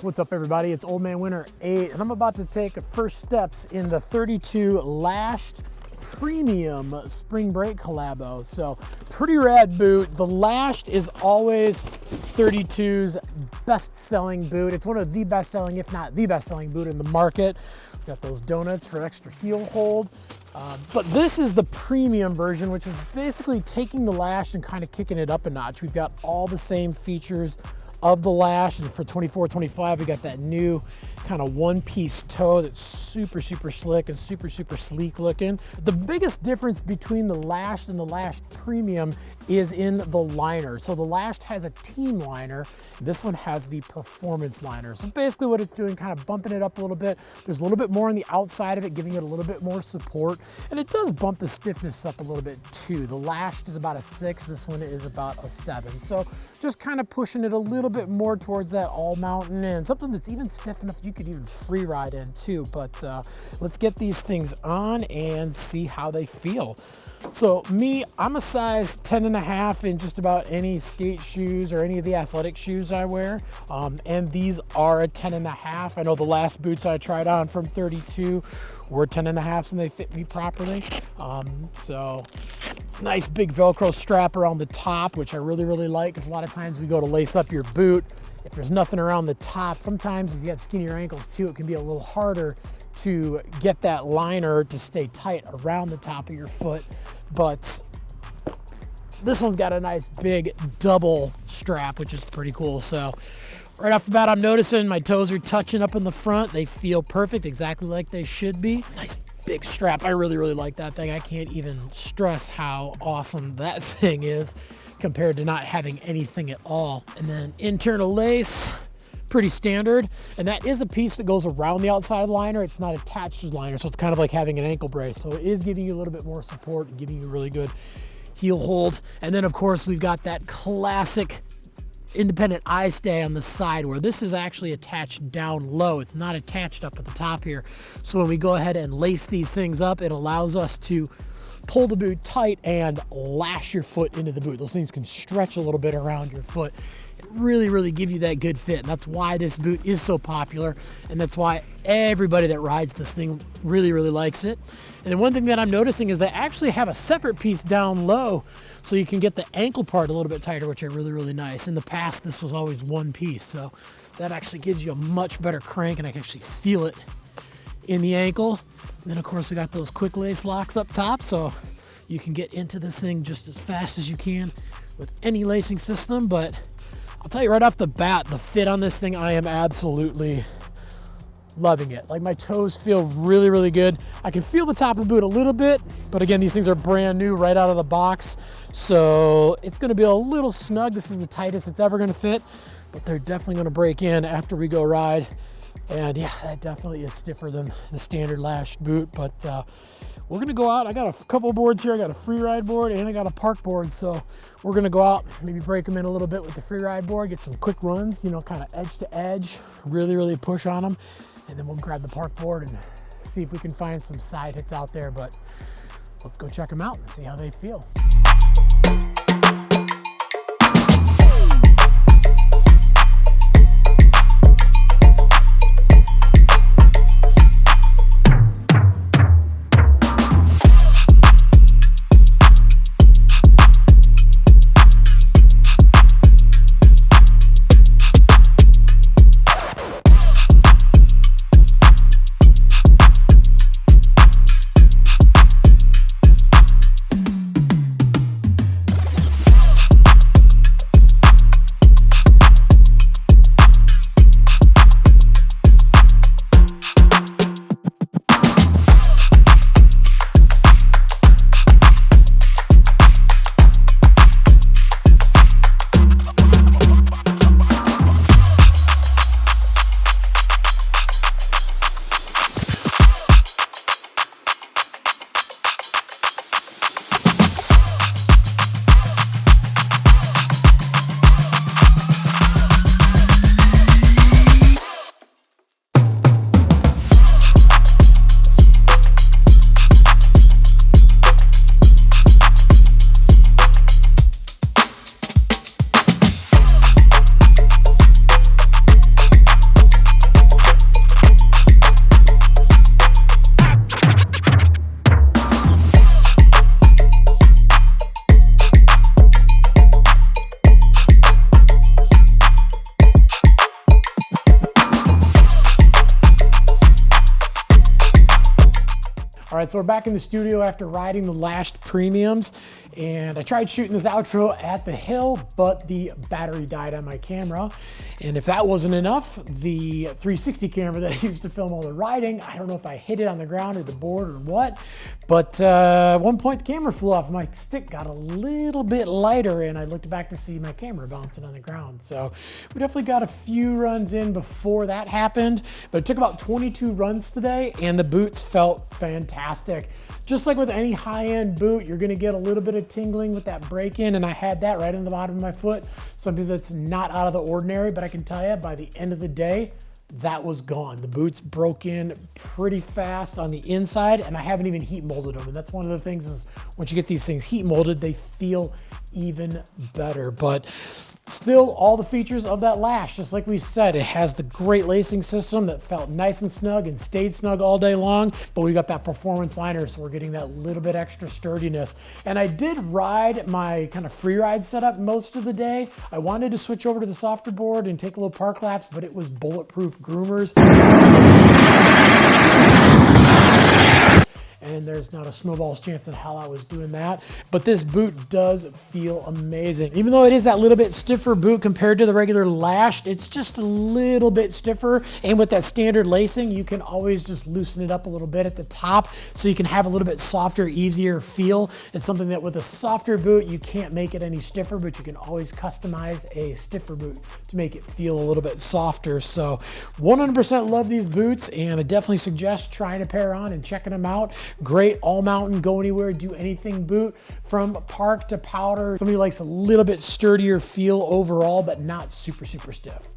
What's up, everybody? It's Old Man Winter 8, and I'm about to take first steps in the Thirtytwo Lashed Premium Spring Break collabo. So, pretty rad boot. The Lashed is always 32's best-selling boot. It's one of the best-selling, if not the best-selling boot in the market. We've got those donuts for extra heel hold. But this is the premium version, which is basically taking the Lashed and kind of kicking it up a notch. We've got all the same features of the Lash, and for 24-25 we got that new kind of one-piece toe that's super slick and super sleek looking. The biggest difference between the Lashed and the Lashed Premium is in the liner. So the Lashed has a team liner, and this one has the performance liner. So basically what it's doing, kind of bumping it up a little bit. There's a little bit more on the outside of it, giving it a little bit more support, and it does bump the stiffness up a little bit too. The Lashed is about a 6, this one is about a 7. So just kind of pushing it a little bit more towards that all mountain, and something that's even stiff enough you could even free ride in too. But let's get these things on and see how they feel. So me, I'm a size 10.5 in just about any skate shoes or any of the athletic shoes I wear, and these are a 10.5. I know the last boots I tried on from 32 were 10.5s and they fit me properly. So nice big Velcro strap around the top, which I really like, because a lot of times we go to lace up your boot, if there's nothing around the top, sometimes if you got skinnier ankles too, it can be a little harder to get that liner to stay tight around the top of your foot. But this one's got a nice big double strap, which is pretty cool. So right off the bat, I'm noticing my toes are touching up in the front. They feel perfect, exactly like they should be. Nice big strap. I really like that thing. I can't even stress how awesome that thing is compared to not having anything at all. And then internal lace, pretty standard. And that is a piece that goes around the outside of the liner. It's not attached to the liner, so it's kind of like having an ankle brace. So it is giving you a little bit more support and giving you a really good heel hold. And then of course we've got that classic independent eye stay on the side, where this is actually attached down low. It's not attached up at the top here. So when we go ahead and lace these things up, it allows us to pull the boot tight and lash your foot into the boot. Those things can stretch a little bit around your foot and really give you that good fit. And that's why this boot is so popular, and that's why everybody that rides this thing really likes it. And then one thing that I'm noticing is they actually have a separate piece down low, so you can get the ankle part a little bit tighter, which are really nice. In the past, this was always one piece, so that actually gives you a much better crank, and I can actually feel it in the ankle. And then of course we got those quick lace locks up top, so you can get into this thing just as fast as you can with any lacing system. But I'll tell you right off the bat, the fit on this thing, I am absolutely loving it. Like, my toes feel really good. I can feel the top of the boot a little bit, but again, these things are brand new right out of the box, so it's gonna be a little snug. This is the tightest it's ever gonna fit, but they're definitely gonna break in after we go ride. And yeah, that definitely is stiffer than the standard Lashed boot. But we're gonna go out. I got a couple boards here. I got a free ride board and I got a park board. So we're gonna go out, maybe break them in a little bit with the free ride board, get some quick runs, you know, kind of edge to edge, really push on them. And then we'll grab the park board and see if we can find some side hits out there. But let's go check them out and see how they feel. right, so we're back in the studio after riding the Lashed Premiums, and I tried shooting this outro at the hill, but the battery died on my camera. And if that wasn't enough, the 360 camera that I used to film all the riding, I don't know if I hit it on the ground or the board or what, but at one point the camera flew off. My stick got a little bit lighter, and I looked back to see my camera bouncing on the ground. So we definitely got a few runs in before that happened, but it took about 22 runs today, and the boots felt fantastic. Just like with any high-end boot, you're gonna get a little bit of tingling with that break-in, and I had that right in the bottom of my foot. Something that's not out of the ordinary, but I can tell you by the end of the day, that was gone. The boots broke in pretty fast on the inside, and I haven't even heat molded them. And that's one of the things is once you get these things heat molded, they feel even better. But still, all the features of that Lash, just like we said, it has the great lacing system that felt nice and snug and stayed snug all day long, but we got that performance liner, so we're getting that little bit extra sturdiness. And I did ride my kind of free ride setup most of the day. I wanted to switch over to the softer board and take a little park laps, but it was bulletproof groomers. And there's not a snowball's chance in hell I was doing that. But this boot does feel amazing. Even though it is that little bit stiffer boot compared to the regular Lashed, it's just a little bit stiffer. And with that standard lacing, you can always just loosen it up a little bit at the top so you can have a little bit softer, easier feel. It's something that with a softer boot, you can't make it any stiffer, but you can always customize a stiffer boot to make it feel a little bit softer. So 100% love these boots, and I definitely suggest trying a pair on and checking them out. Great all mountain, go anywhere, do anything boot from park to powder. Somebody likes a little bit sturdier feel overall, but not super, super stiff.